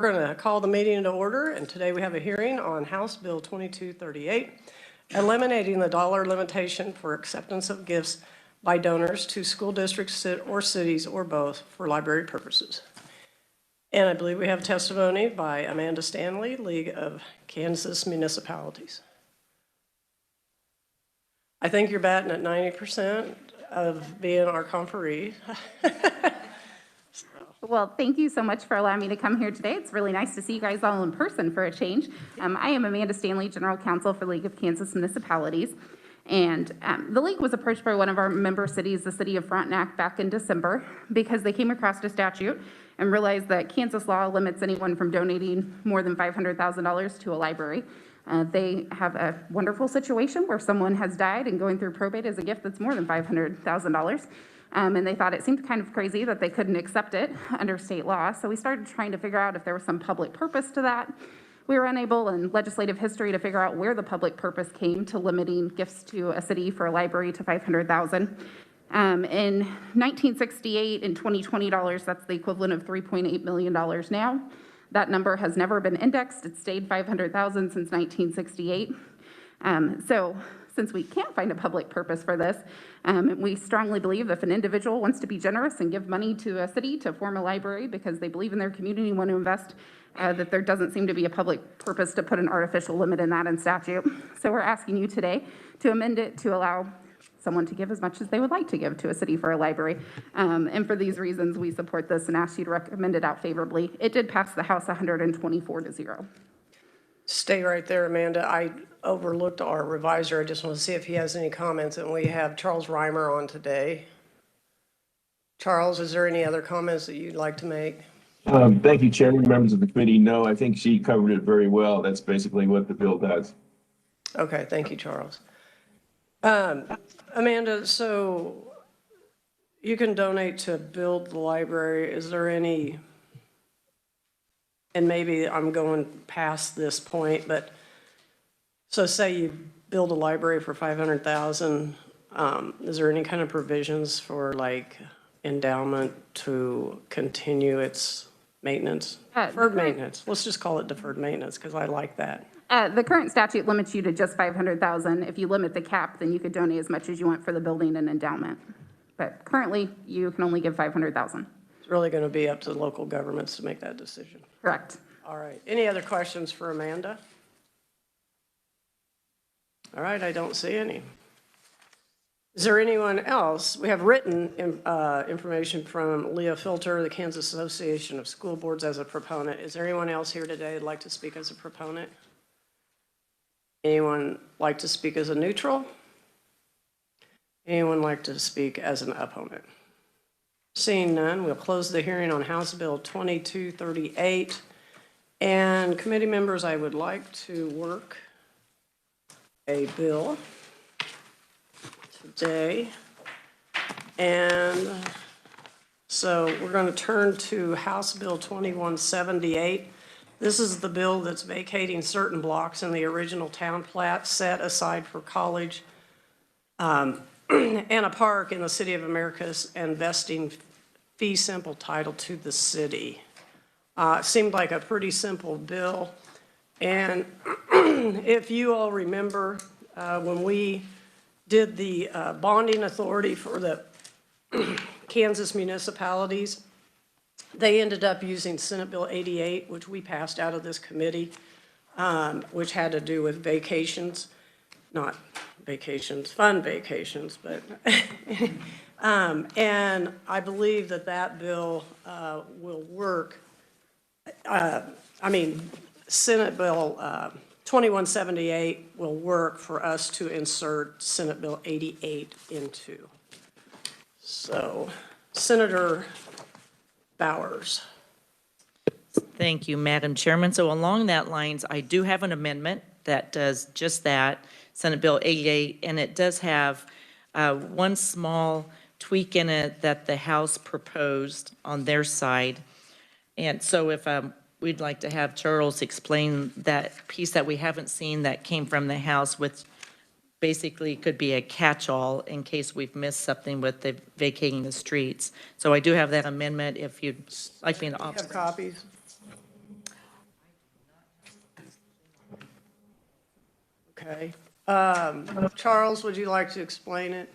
We're going to call the meeting into order, and today we have a hearing on House Bill 2238, eliminating the dollar limitation for acceptance of gifts by donors to school districts or cities or both for library purposes. And I believe we have testimony by Amanda Stanley, League of Kansas Municipalities. I think you're batting at 90% of being our conferee. Well, thank you so much for allowing me to come here today. It's really nice to see you guys all in person for a change. I am Amanda Stanley, General Counsel for League of Kansas Municipalities. And the League was approached by one of our member cities, the city of Frontenac, back in December, because they came across a statute and realized that Kansas law limits anyone from donating more than $500,000 to a library. They have a wonderful situation where someone has died and going through probate is a gift that's more than $500,000. And they thought it seemed kind of crazy that they couldn't accept it under state law. So we started trying to figure out if there was some public purpose to that. We were unable in legislative history to figure out where the public purpose came to limiting gifts to a city for a library to $500,000. In 1968, in 2020 dollars, that's the equivalent of $3.8 million now. That number has never been indexed. It's stayed $500,000 since 1968. So since we can't find a public purpose for this, we strongly believe if an individual wants to be generous and give money to a city to form a library because they believe in their community and want to invest, that there doesn't seem to be a public purpose to put an artificial limit in that in statute. So we're asking you today to amend it to allow someone to give as much as they would like to give to a city for a library. And for these reasons, we support this and ask you to recommend it out favorably. It did pass the House 124-0. Stay right there, Amanda. I overlooked our reviser. I just want to see if he has any comments. And we have Charles Reimer on today. Charles, is there any other comments that you'd like to make? Thank you, Chairman, members of the committee. No, I think she covered it very well. That's basically what the bill does. Okay, thank you, Charles. Amanda, so you can donate to build the library. Is there any, and maybe I'm going past this point, but so say you build a library for $500,000, is there any kind of provisions for like endowment to continue its maintenance? Deferred maintenance. Let's just call it deferred maintenance because I like that. The current statute limits you to just $500,000. If you limit the cap, then you could donate as much as you want for the building and endowment. But currently, you can only give $500,000. It's really going to be up to the local governments to make that decision. Correct. All right. Any other questions for Amanda? All right. I don't see any. Is there anyone else? We have written information from Leah Filter, the Kansas Association of School Boards, as a proponent. Is there anyone else here today that'd like to speak as a proponent? Anyone like to speak as a neutral? Anyone like to speak as an opponent? Seeing none, we'll close the hearing on House Bill 2238. And committee members, I would like to work a bill today. And so we're going to turn to House Bill 2178. This is the bill that's vacating certain blocks in the original town plat set aside for college and a park in the City of Americus and vesting fee simple title to the city. It seemed like a pretty simple bill. And if you all remember, when we did the bonding authority for the Kansas municipalities, they ended up using Senate Bill 88, which we passed out of this committee, which had to do with vacations, not vacations, fun vacations, but, and I believe that that bill will work. Senate Bill 2178 will work for us to insert Senate Bill 88 into. So, Senator Bowers. Thank you, Madam Chairman. So along that lines, I do have an amendment that does just that, Senate Bill 88, and it does have one small tweak in it that the House proposed on their side. And so if we'd like to have Charles explain that piece that we haven't seen that came from the House, with basically could be a catch-all in case we've missed something with the vacating the streets. So I do have that amendment if you'd like me to offer. Have copies? Okay. Charles, would you like to explain it?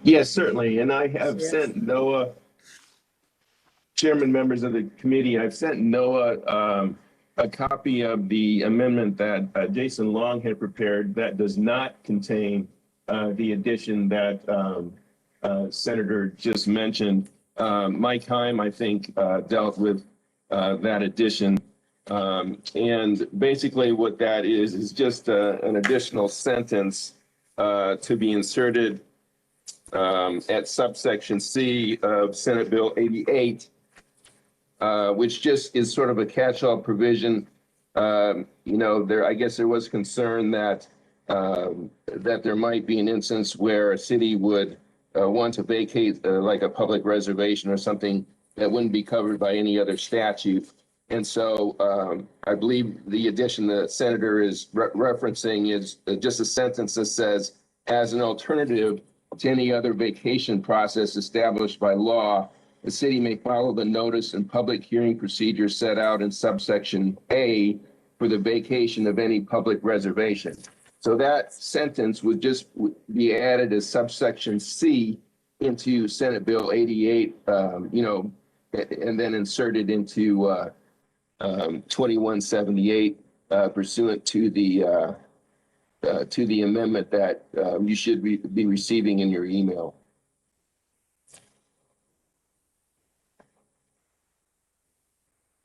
Yes, certainly. And I have sent Noah, chairman, members of the committee, I've sent Noah a copy of the amendment that Jason Long had prepared that does not contain the addition that Senator just mentioned. Mike Heim, I think, dealt with that addition. And basically what that is just an additional sentence to be inserted at subsection C of Senate Bill 88, which just is sort of a catch-all provision. I guess there was concern that that there might be an instance where a city would want to vacate like a public reservation or something that wouldn't be covered by any other statute. And so I believe the addition the senator is referencing is just a sentence that says, as an alternative to any other vacation process established by law, the city may follow the notice and public hearing procedure set out in subsection A for the vacation of any public reservation. So that sentence would just be added as subsection C into Senate Bill 88, and then inserted into 2178 pursuant to the amendment that you should be receiving in your email.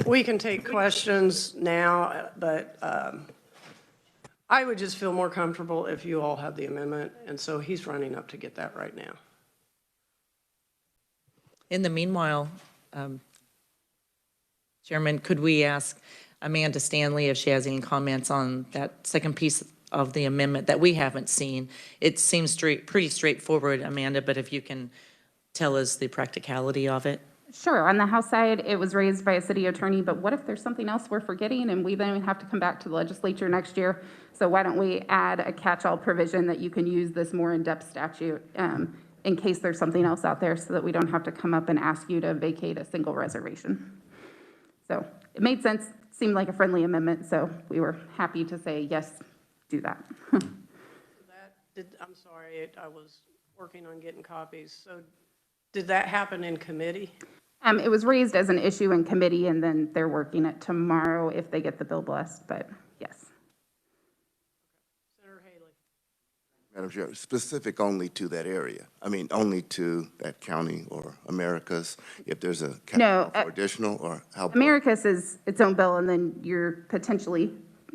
We can take questions now, but I would just feel more comfortable if you all had the amendment, and so he's running up to get that right now. In the meanwhile, Chairman, could we ask Amanda Stanley if she has any comments on that second piece of the amendment that we haven't seen? It seems pretty straightforward, Amanda, but if you can tell us the practicality of it. Sure. On the House side, it was raised by a city attorney, but what if there's something else we're forgetting and we then have to come back to the legislature next year? So why don't we add a catch-all provision that you can use this more in-depth statute in case there's something else out there so that we don't have to come up and ask you to vacate a single reservation. So it made sense, seemed like a friendly amendment, so we were happy to say, yes, do that. I'm sorry, I was working on getting copies. So did that happen in committee? It was raised as an issue in committee, and then they're working it tomorrow if they get the bill blessed, but yes. Senator Haley. Madam Chair, specific only to that area. I mean, only to that county or Americas, if there's a No, for additional or how? Americas is its own bill, and then you're potentially,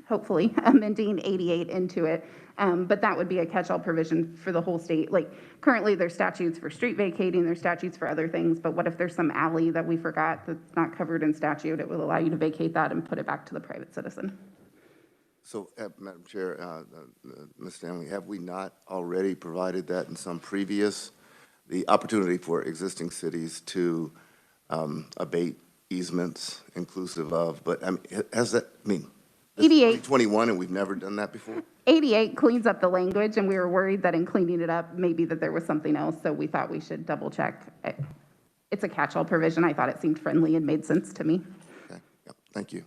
hopefully, amending 88 into it. But that would be a catch-all provision for the whole state. Like currently there's statutes for street vacating, there's statutes for other things, but what if there's some alley that we forgot that's not covered in statute? It will allow you to vacate that and put it back to the private citizen. So, Madam Chair, Ms. Stanley, have we not already provided that in some previous, the opportunity for existing cities to abate easements inclusive of, but I mean, has that, I mean, 88. 2021 and we've never done that before? 88 cleans up the language, and we were worried that in cleaning it up, maybe that there was something else, so we thought we should double check. It's a catch-all provision. I thought it seemed friendly and made sense to me. Okay, yeah, thank you.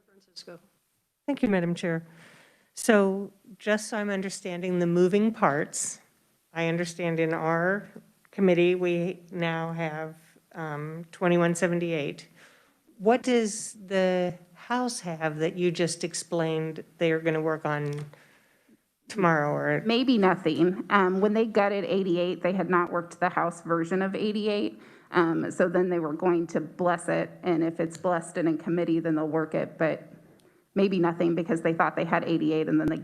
Francisco. Thank you, Madam Chair. So just so I'm understanding the moving parts, I understand in our committee, we now have 2178. What does the House have that you just explained they're going to work on tomorrow or? Maybe nothing. When they gutted 88, they had not worked the House version of 88. So then they were going to bless it, and if it's blessed and in committee, then they'll work it, but maybe nothing because they thought they had 88, and then they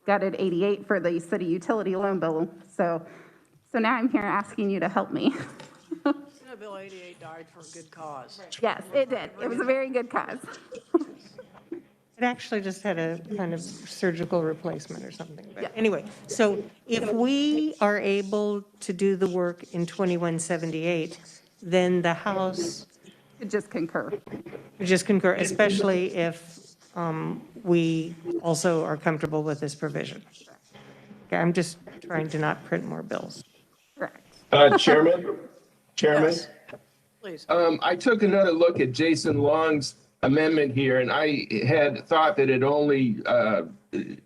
gutted 88 for the city utility loan bill. So now I'm here asking you to help me. Senate Bill 88 died for a good cause. Yes, it did. It was a very good cause. It actually just had a kind of surgical replacement or something. But anyway, so if we are able to do the work in 2178, then the House To just concur. would just concur, especially if we also are comfortable with this provision. Okay, I'm just trying to not print more bills. Correct. Chairman? Yes, please. I took another look at Jason Long's amendment here, and I had thought that it only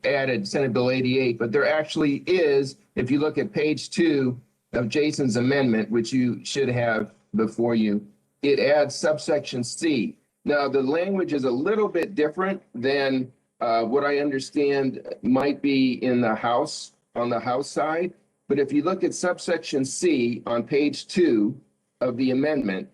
added Senate Bill 88, but there actually is, if you look at page 2 of Jason's amendment, which you should have before you, it adds subsection C. Now, the language is a little bit different than what I understand might be in the House, on the House side. But if you look at subsection C on page 2 of the amendment,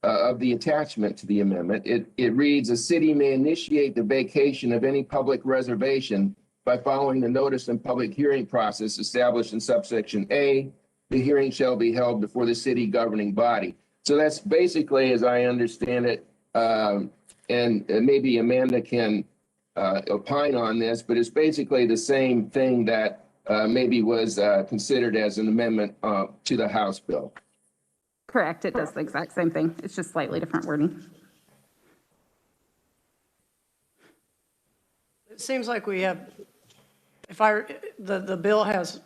of the attachment to the amendment, it reads, a city may initiate the vacation of any public reservation by following the notice and public hearing process established in subsection A. The hearing shall be held before the city governing body. So that's basically, as I understand it, and maybe Amanda can opine on this, but it's basically the same thing that maybe was considered as an amendment to the House bill. Correct, it does the exact same thing. It's just slightly different wording. It seems like we have, the bill has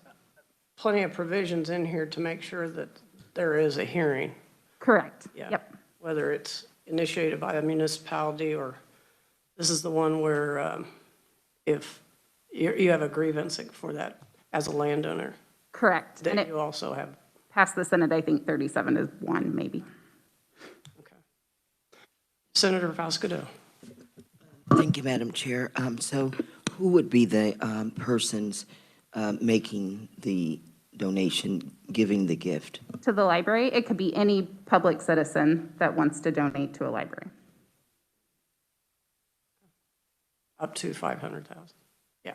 plenty of provisions in here to make sure that there is a hearing. Correct, Yeah. yep. Whether it's initiated by a municipality or this is the one where if you have a grievance for that as a landowner, Correct. And then it you also have, passed the Senate, I think 37 is 1, maybe. okay. Senator Vascado. Thank you, Madam Chair. So who would be the persons making the donation, giving the gift? To the library, it could be any public citizen that wants to donate to a library. Up to 500,000. Yeah.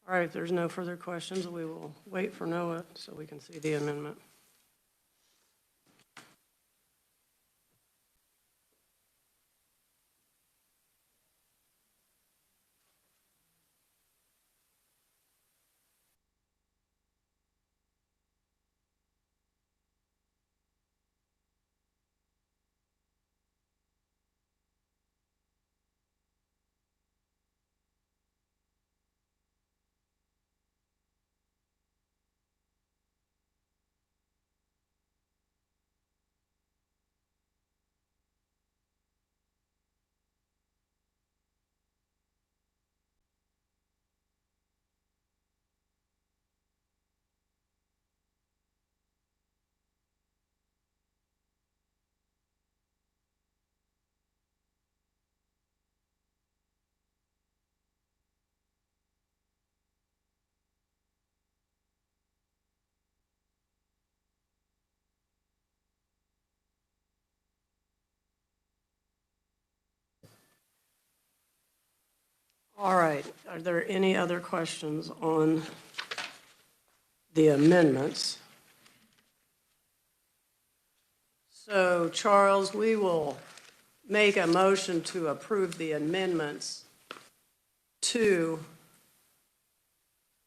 All right, if there's no further questions, we will wait for Noah so we can see the amendment. All right, are there any other questions on the amendments? So, Charles, we will make a motion to approve the amendments to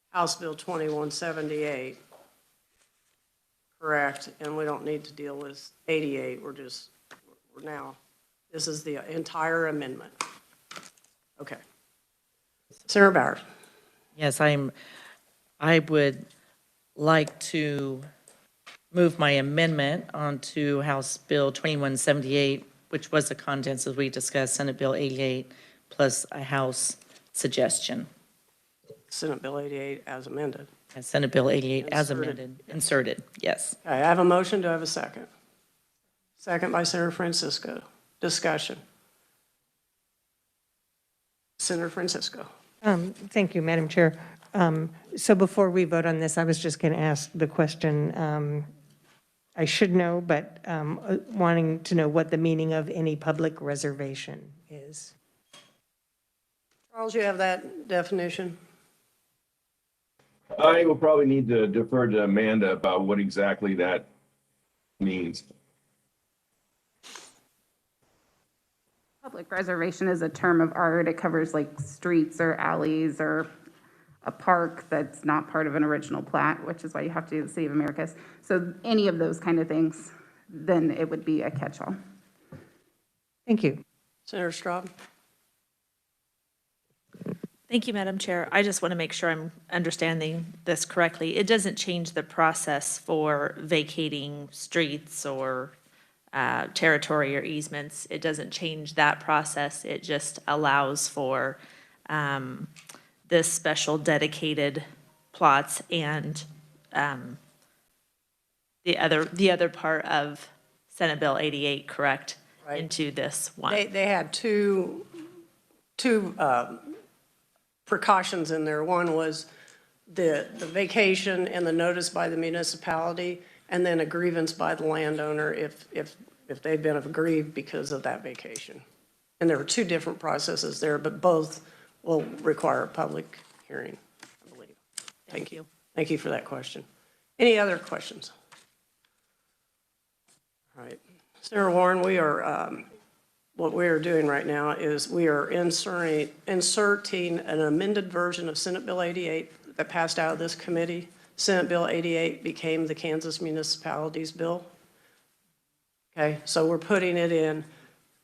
House Bill 2178, correct? And we don't need to deal with 88, we're now, this is the entire amendment. Okay. Senator Bowers. Yes, I would like to move my amendment onto House Bill 2178, which was the contents as we discussed, Senate Bill 88, plus a House suggestion. Senate Bill 88 as amended. And Senate Bill 88 as Inserted. amended, inserted, yes. Okay, I have a motion, do I have a second? Second by Senator Francisco. Discussion. Senator Francisco. Thank you, Madam Chair. So before we vote on this, I was just going to ask the question I should know, but wanting to know what the meaning of any public reservation is. Charles, you have that definition? I will probably need to defer to Amanda about what exactly that means. Public reservation is a term of art. It covers like streets or alleys or a park that's not part of an original plat, which is why you have to do the City of Americas. So any of those kind of things, then it would be a catch-all. Thank you. Senator Straub? Thank you, Madam Chair. I just want to make sure I'm understanding this correctly. It doesn't change the process for vacating streets or territory or easements. It doesn't change that process. It just allows for this special dedicated plots and the other part of Senate Bill 88, correct? Right. Into this one. They had two precautions in there. One was the vacation and the notice by the municipality, and then a grievance by the landowner if they've been aggrieved because of that vacation. And there were two different processes there, but both will require a public hearing, I believe. Thank you. Thank you for that question. Any other questions? All right. Senator Warren, we are, what we are doing right now is we are inserting an amended version of Senate Bill 88 that passed out of this committee. Senate Bill 88 became the Kansas Municipalities Bill. Okay, so we're putting it in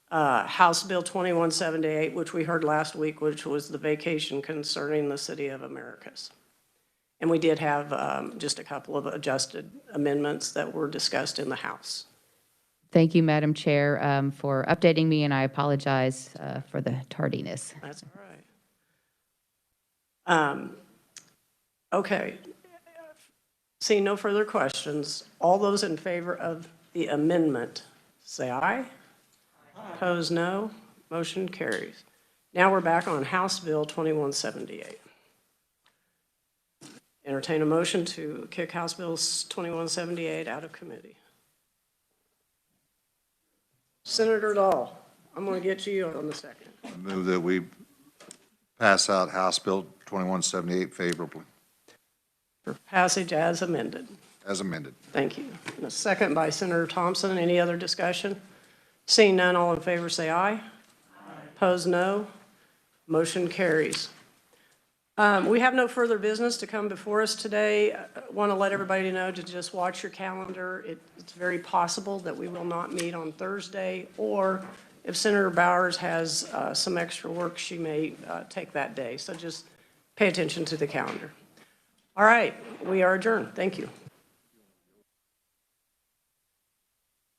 House Bill 2178, which we heard last week, which was the vacation concerning the City of Americas. And we did have just a couple of adjusted amendments that were discussed in the House. Thank you, Madam Chair, for updating me, and I apologize for the tardiness. That's all right. Okay. Seeing no further questions, all those in favor of the amendment, say aye. Opposed, no. Motion carries. Now we're back on House Bill 2178. Entertain a motion to kick House Bill 2178 out of committee. Senator Dahl, I'm going to get you on the second. I move that we pass out House Bill 2178 favorably, For passage as amended. as amended. Thank you. And a second by Senator Thompson. Any other discussion? Seeing none, all in favor say aye. Aye. Opposed, no. Motion carries. We have no further business to come before us today. I want to let everybody know to just watch your calendar. It's very possible that we will not meet on Thursday, or if Senator Bowers has some extra work, she may take that day. So just pay attention to the calendar. All right, we are adjourned. Thank you.